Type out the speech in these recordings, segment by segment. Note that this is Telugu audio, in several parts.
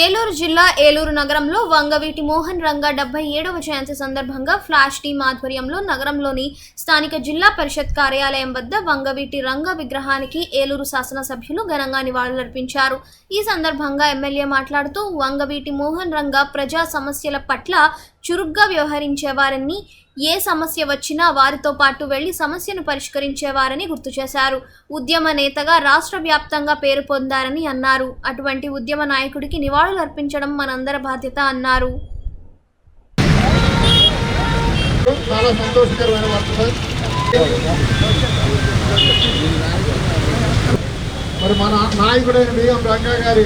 ఏలూరు జిల్లా ఏలూరు నగరంలో వంగవీటి మోహన్ రంగా 77వ జయంతి సందర్భంగా ఫ్లాష్ టీమ్ ఆధ్వర్యంలో నగరంలోని స్థానిక జిల్లా పరిషత్ కార్యాలయం వద్ద వంగవీటి రంగా విగ్రహానికి ఏలూరు శాసనసభ్యులు ఘనంగా నివాళులర్పించారు. ఈ సందర్భంగా ఎమ్మెల్యే మాట్లాడుతూ వంగవీటి మోహన్ రంగా ప్రజా సమస్యల పట్ల చురుగ్గా వ్యవహరించేవారని, ఏ సమస్య వచ్చినా వారితో పాటు వెళ్లి సమస్యను పరిష్కరించేవారని గుర్తు చేశారు. ఉద్యమ నేతగా రాష్ట్ర వ్యాప్తంగా పేరు పొందారని అన్నారు. అటువంటి ఉద్యమ నాయకుడికి నివాళులు అర్పించడం మనందరి బాధ్యత అన్నారు. చాలా సంతోషకరమైన వార్త. మరి మన నాయకుడైన బిఎం రంగా గారి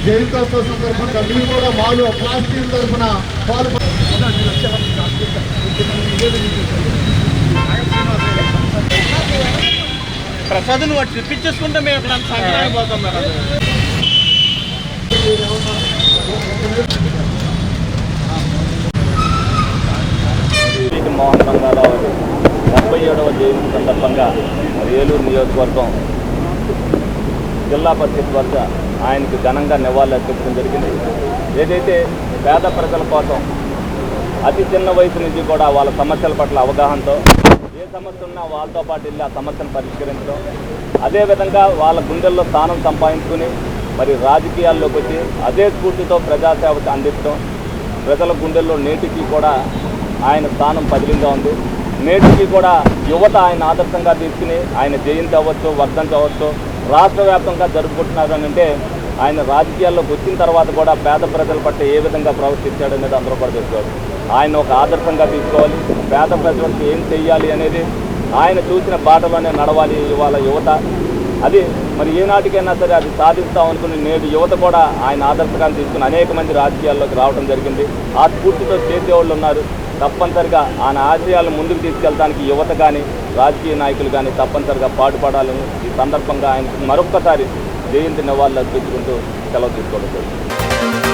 జయంతోత్సవ సందర్భంగా మీరు కూడా వాళ్ళు ప్లాస్టిక్ తరఫున ప్రసాద్ నువ్వు ట్రిప్పించేసుకుంటే మేము అక్కడ సంక్రాంతి పోతాం. మోహన్ రంగారావు 77వ జయంతి సందర్భంగా ఏలూరు నియోజకవర్గం జిల్లా పరిషత్ వద్ద ఆయనకు ఘనంగా నివాళులు అర్పించడం జరిగింది. ఏదైతే పేద ప్రజల కోసం అతి చిన్న వయసు నుంచి కూడా వాళ్ళ సమస్యల పట్ల అవగాహనతో ఏ సమస్య ఉన్నా వాళ్ళతో పాటు వెళ్ళి ఆ సమస్యను పరిష్కరించడం, అదేవిధంగా వాళ్ళ గుండెల్లో స్థానం సంపాదించుకుని మరి రాజకీయాల్లోకి వచ్చి అదే స్ఫూర్తితో ప్రజాసేవకు అందించడం, ప్రజల గుండెల్లో నేటికి కూడా ఆయన స్థానం పదిలంగా ఉంది. నేటికి కూడా యువత ఆయన ఆదర్శంగా తీసుకుని ఆయన జయంతి అవ్వచ్చు, వర్ధంతి అవ్వచ్చు రాష్ట్ర వ్యాప్తంగా జరుపుకుంటున్నారు అంటే ఆయన రాజకీయాల్లోకి వచ్చిన తర్వాత కూడా పేద ప్రజల పట్ల ఏ విధంగా ప్రవర్తించాడనేది అందరూ కూడా తెలుసుకోవాలి. ఆయన ఒక ఆదర్శంగా తీసుకోవాలి. పేద ప్రజలకు ఏం చెయ్యాలి అనేది ఆయన చూసిన బాటలోనే నడవాలి ఇవాళ యువత. అది మరి ఏనాటికైనా సరే అది సాధిస్తాం అనుకుని నేడు యువత కూడా ఆయన ఆదర్శంగా తీసుకుని అనేక మంది రాజకీయాల్లోకి రావడం జరిగింది. ఆ స్ఫూర్తితో చేసేవాళ్ళు ఉన్నారు. తప్పనిసరిగా ఆయన ఆశయాలను ముందుకు తీసుకెళ్ళడానికి యువత కానీ రాజకీయ నాయకులు కానీ తప్పనిసరిగా పాటుపడాలని ఈ సందర్భంగా ఆయనకు మరొక్కసారి జయంతి నివాళులు అర్పించుకుంటూ సెలవు తీసుకోవడం.